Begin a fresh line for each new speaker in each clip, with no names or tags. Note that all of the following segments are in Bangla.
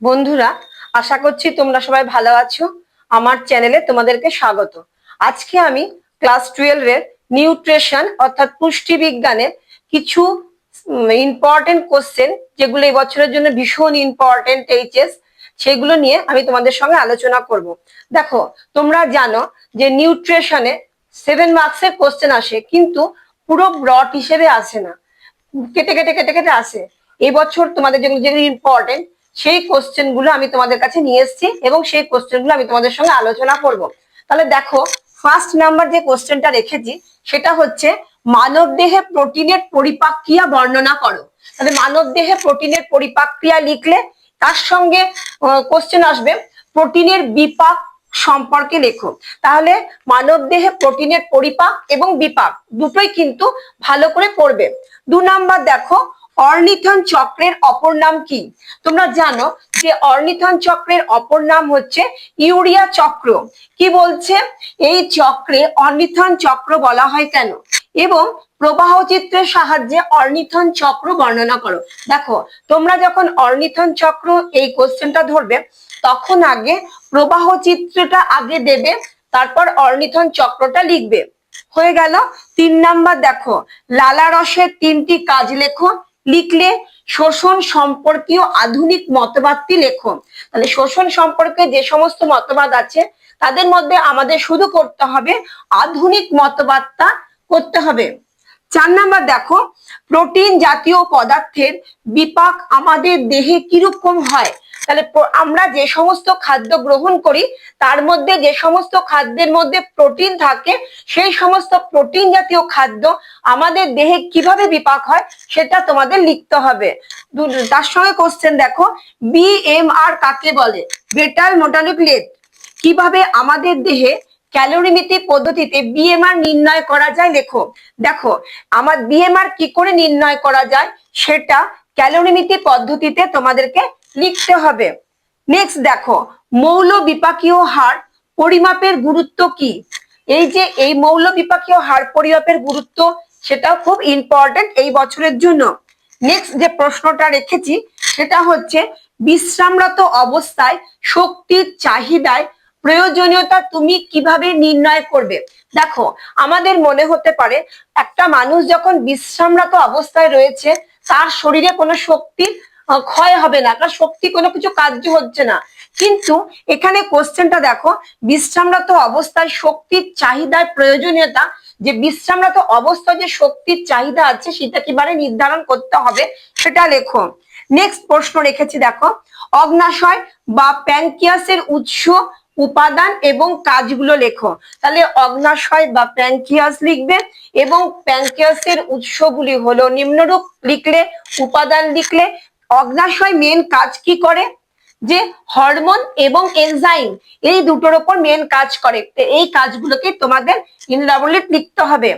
বন্ধুরা, আশা করছি তোমরা সবাই ভালো আছো। আমার চ্যানেলে তোমাদেরকে স্বাগত। আজকে আমি ক্লাস 12 এর নিউট্রিশন অর্থাৎ পুষ্টি বিজ্ঞানের কিছু ইম্পর্টেন্ট কোশ্চেন, যেগুলো এই বছরের জন্য ভীষণ ইম্পর্টেন্ট এইচএস, সেগুলো নিয়ে আমি তোমাদের সঙ্গে আলোচনা করব। দেখো, তোমরা জানো যে নিউট্রিশনে 7 মার্কসের কোশ্চেন আসে, কিন্তু পুরো ব্রড হিসেবে আসে না, কেটে কেটে কেটে কেটে আসে। এই বছর তোমাদের যেগুলো যেগুলো ইম্পর্টেন্ট, সেই কোশ্চেন গুলো আমি তোমাদের কাছে নিয়ে এসেছি এবং সেই কোশ্চেন গুলো আমি তোমাদের সঙ্গে আলোচনা করব। তাহলে দেখো, ফার্স্ট নাম্বার যে কোশ্চেনটা রেখেছি সেটা হচ্ছে মানব দেহে প্রোটিনের পরিপাক ক্রিয়া বর্ণনা করো। তাহলে মানব দেহে প্রোটিনের পরিপাক ক্রিয়া লিখলে তার সঙ্গে কোশ্চেন আসবে প্রোটিনের বিপাক সম্পর্কে লেখো। তাহলে মানব দেহে প্রোটিনের পরিপাক এবং বিপাক দুটোই কিন্তু ভালো করে পড়বে। 2 নাম্বার দেখো, অর্নিথন চক্রের অপর নাম কি? তোমরা জানো যে অর্নিথন চক্রের অপর নাম হচ্ছে ইউরিয়া চক্র। কি বলছে? এই চক্রে অর্নিথন চক্র বলা হয় কেন, এবং প্রবাহ চিত্রের সাহায্যে অর্নিথন চক্র বর্ণনা করো। দেখো, তোমরা যখন অর্নিথন চক্র এই কোশ্চেনটা ধরবে তখন আগে প্রবাহ চিত্রটা আগে দেবে, তারপর অর্নিথন চক্রটা লিখবে। হয়ে গেল। 3 নাম্বার দেখো, লালা রসের 3টি কাজ লেখো। লিখলে শোষণ সম্পর্কীয় আধুনিক মতবাদটি লেখো। তাহলে শোষণ সম্পর্কে যে সমস্ত মতবাদ আছে তাদের মধ্যে আমাদের শুধু করতে হবে আধুনিক মতবাদটা করতে হবে। 4 নাম্বার দেখো, প্রোটিন জাতীয় পদার্থের বিপাক আমাদের দেহে কিরকম হয়। তাহলে আমরা যে সমস্ত খাদ্য গ্রহণ করি তার মধ্যে যে সমস্ত খাদ্যের মধ্যে প্রোটিন থাকে, সেই সমস্ত প্রোটিন জাতীয় খাদ্য আমাদের দেহে কিভাবে বিপাক হয় সেটা তোমাদের লিখতে হবে। তার সঙ্গে কোশ্চেন দেখো, বিএমআর কাকে বলে? বেটাল মোটালিকুলেট কিভাবে আমাদের দেহে ক্যালোরিমিতি পদ্ধতিতে বিএমআর নির্ণয় করা যায় লেখো। দেখো, আমার বিএমআর কি করে নির্ণয় করা যায় সেটা ক্যালোরিমিতি পদ্ধতিতে তোমাদেরকে লিখতে হবে। নেক্সট দেখো, মৌল বিপাকীয় হার পরিমাপের গুরুত্ব কি? এই যে এই মৌল বিপাকীয় হার পরিমাপের গুরুত্ব, সেটা খুব ইম্পর্টেন্ট এই বছরের জন্য। নেক্সট যে প্রশ্নটা রেখেছি সেটা হচ্ছে বিশ্রামরত অবস্থায় শক্তির চাহিদায় প্রয়োজনীয়তা তুমি কিভাবে নির্ণয় করবে? দেখো, আমাদের মনে হতে পারে একটা মানুষ যখন বিশ্রামরত অবস্থায় রয়েছে তার শরীরে কোনো শক্তির ক্ষয় হবে না, কারণ শক্তি কোনো কিছু কার্য হচ্ছে না। কিন্তু এখানে কোশ্চেনটা দেখো, বিশ্রামরত অবস্থায় শক্তির চাহিদার প্রয়োজনীয়তা, যে বিশ্রামরত অবস্থায় যে শক্তির চাহিদা আছে সেটা কিভাবে নির্ধারণ করতে হবে সেটা লেখো। নেক্সট প্রশ্ন রেখেছি দেখো, অগ্নাশয় বা প্যানক্রিয়াসের উৎস, উপাদান এবং কাজগুলো লেখো। তাহলে অগ্নাশয় বা প্যানক্রিয়াস লিখবে এবং প্যানক্রিয়াসের উৎসগুলি হলো নিম্নরূপ লিখলে, উপাদান লিখলে। অগ্নাশয় মেন কাজ কি করে? যে হরমোন এবং এনজাইম এই দুটোর উপর মেন কাজ করে। এই কাজগুলোকে তোমাদের ইনলাবোরেট লিখতে হবে।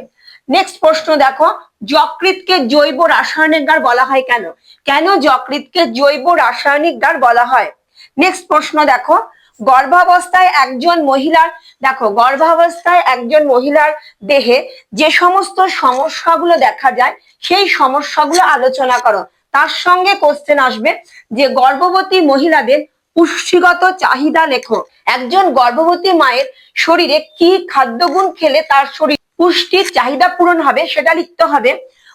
নেক্সট প্রশ্ন দেখো, যকৃৎকে জৈব রাসায়নিক গার বলা হয় কেন? কেন যকৃৎকে জৈব রাসায়নিক গার বলা হয়? নেক্সট প্রশ্ন দেখো, গর্ভাবস্থায় একজন মহিলার, দেখো গর্ভাবস্থায় একজন মহিলার দেহে যে সমস্ত সমস্যাগুলো দেখা যায় সেই সমস্যাগুলো আলোচনা করো। তার সঙ্গে কোশ্চেন আসবে যে গর্ভবতী মহিলাদের পুষ্টিগত চাহিদা লেখো। একজন গর্ভবতী মায়ের শরীরে কি খাদ্যগুণ খেলে তার শরীর পুষ্টির চাহিদা পূরণ হবে সেটা লিখতে হবে।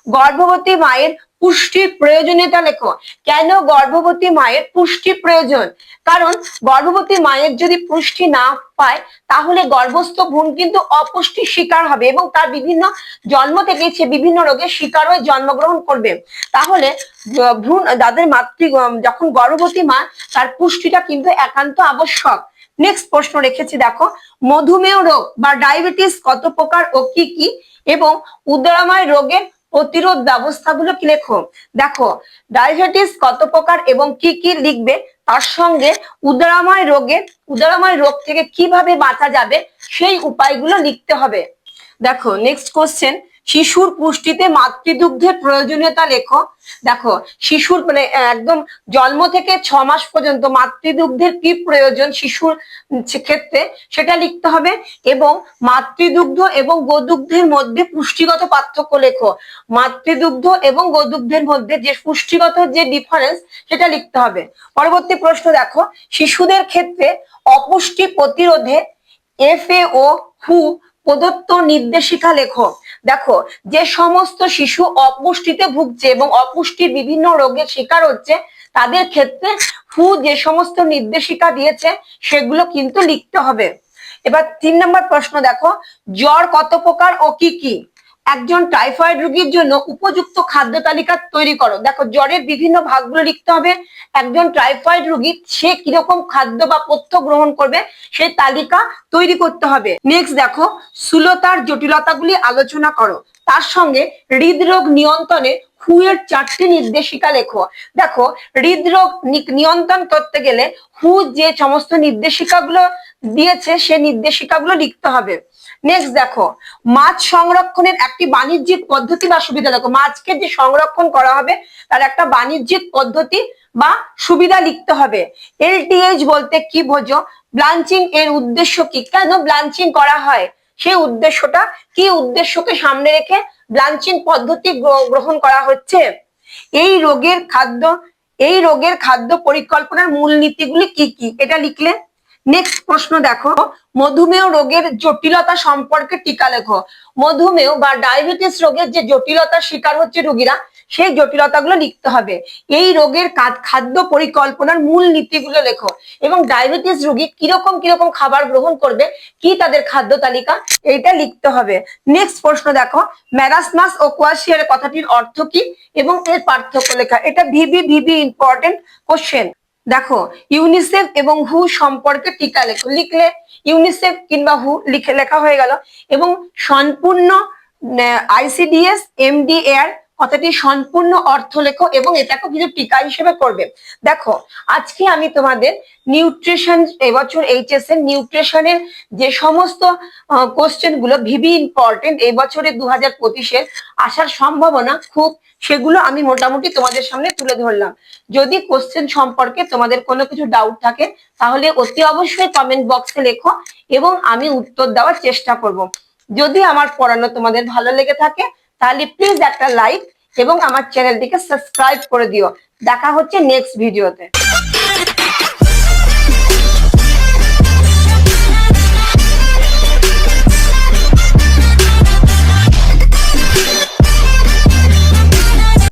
গর্ভবতী মায়ের পুষ্টির প্রয়োজনীয়তা লেখো। কেন গর্ভবতী মায়ের পুষ্টি প্রয়োজন? কারণ গর্ভবতী মায়ের যদি পুষ্টি না পায় তাহলে গর্ভস্থ ভ্রূণ কিন্তু অপুষ্টির শিকার হবে এবং তার বিভিন্ন জন্ম থেকে সে বিভিন্ন রোগের শিকার হয়ে জন্মগ্রহণ করবে। তাহলে ভ্রূণ তাদের যখন গর্ভবতী মা, তার পুষ্টিটা কিন্তু একান্ত আবশ্যক। নেক্সট প্রশ্ন রেখেছি দেখো, মধুমেহ রোগ বা ডায়াবেটিস কত প্রকার ও কি কি, এবং উদরাময় রোগের প্রতিরোধ ব্যবস্থাগুলো কি লেখো। দেখো, ডায়াবেটিস কত প্রকার এবং কি কি লিখবে, তার সঙ্গে উদরাময় রোগ থেকে কিভাবে বাঁচা যাবে সেই উপায়গুলো লিখতে হবে। দেখো, নেক্সট কোশ্চেন, শিশুর পুষ্টিতে মাতৃদুগ্ধের প্রয়োজনীয়তা লেখো। দেখো শিশুর মানে একদম জন্ম থেকে 6 মাস পর্যন্ত মাতৃদুগ্ধের কি প্রয়োজন শিশুর ক্ষেত্রে সেটা লিখতে হবে, এবং মাতৃদুগ্ধ এবং গোদুগ্ধের মধ্যে পুষ্টিগত পার্থক্য লেখো। মাতৃদুগ্ধ এবং গোদুগ্ধের মধ্যে যে পুষ্টিগত যে ডিফারেন্স সেটা লিখতে হবে। পরবর্তী প্রশ্ন দেখো, শিশুদের ক্ষেত্রে অপুষ্টি প্রতিরোধে FAO হু প্রদত্ত নির্দেশিকা লেখো। দেখো যে সমস্ত শিশু অপুষ্টিতে ভুগছে এবং অপুষ্টির বিভিন্ন রোগের শিকার হচ্ছে তাদের ক্ষেত্রে হু যে সমস্ত নির্দেশিকা দিয়েছে সেগুলো কিন্তু লিখতে হবে। এবার 3 নম্বর প্রশ্ন দেখো, জ্বর কত প্রকার ও কি কি? একজন টাইফয়েড রোগীর জন্য উপযুক্ত খাদ্য তালিকা তৈরি করো। দেখো জ্বরের বিভিন্ন ভাগগুলো লিখতে হবে, একজন টাইফয়েড রোগী সে কিরকম খাদ্য বা পথ্য গ্রহণ করবে সেই তালিকা তৈরি করতে হবে। নেক্সট দেখো, স্থূলতার জটিলতাগুলি আলোচনা করো, তার সঙ্গে হৃদরোগ নিয়ন্ত্রণে হু এর 4টি নির্দেশিকা লেখো। দেখো হৃদরোগ নিয়ন্ত্রণ করতে গেলে হু যে সমস্ত নির্দেশিকাগুলো দিয়েছে সে নির্দেশিকাগুলো লিখতে হবে। নেক্সট দেখো, মাছ সংরক্ষণের একটি বাণিজ্যিক পদ্ধতি বা সুবিধা লেখো। মাছকে যে সংরক্ষণ করা হবে তার একটা বাণিজ্যিক পদ্ধতি বা সুবিধা লিখতে হবে। LTH বলতে কি বোঝো? ব্লাঞ্চিং এর উদ্দেশ্য কি, কেন ব্লাঞ্চিং করা হয় সেই উদ্দেশ্যটা কি, উদ্দেশ্যকে সামনে রেখে ব্লাঞ্চিং পদ্ধতি গ্রহণ করা হচ্ছে। এই রোগের খাদ্য পরিকল্পনার মূলনীতিগুলি কি কি এটা লিখলে। নেক্সট প্রশ্ন দেখো, মধুমেহ রোগের জটিলতা সম্পর্কে টিকা লেখো। মধুমেহ বা ডায়াবেটিস রোগের যে জটিলতার শিকার হচ্ছে রোগীরা সেই জটিলতাগুলো লিখতে হবে। এই রোগের খাদ্য পরিকল্পনার মূল নীতিগুলো লেখো, এবং ডায়াবেটিস রোগী কিরকম কিরকম খাবার গ্রহণ করবে, কি তাদের খাদ্য তালিকা, এইটা লিখতে হবে। নেক্সট প্রশ্ন দেখো, ম্যারাসমাস ও কোয়াশিয়ার কথাটির অর্থ কি এবং এর পার্থক্য লেখা। এটা ভিভি ইম্পর্টেন্ট কোশ্চেন। দেখো ইউনিসেফ এবং হু সম্পর্কে টিকা লেখো। লিখলে ইউনিসেফ কিংবা হু লেখা হয়ে গেল, এবং সম্পূর্ণ ICDS MDAR কথাটি সম্পূর্ণ অর্থ লেখো এবং এটাকে কিছু টিকা হিসেবে করবে। দেখো আজকে আমি তোমাদের নিউট্রিশন, এবছর HS এর নিউট্রিশনের যে সমস্ত কোশ্চেন গুলো ভিভি ইম্পর্টেন্ট এবছরে 2025-এর আসার সম্ভাবনা খুব, সেগুলো আমি মোটামুটি তোমাদের সামনে তুলে ধরলাম। যদি কোশ্চেন সম্পর্কে তোমাদের কোনো কিছু ডাউট থাকে তাহলে অতি অবশ্যই কমেন্ট বক্সে লেখো এবং আমি উত্তর দেওয়ার চেষ্টা করব। যদি আমার পড়ানো তোমাদের ভালো লেগে থাকে তাহলে প্লিজ একটা লাইক এবং আমার চ্যানেলটিকে সাবস্ক্রাইব করে দিও। দেখা হচ্ছে নেক্সট ভিডিওতে।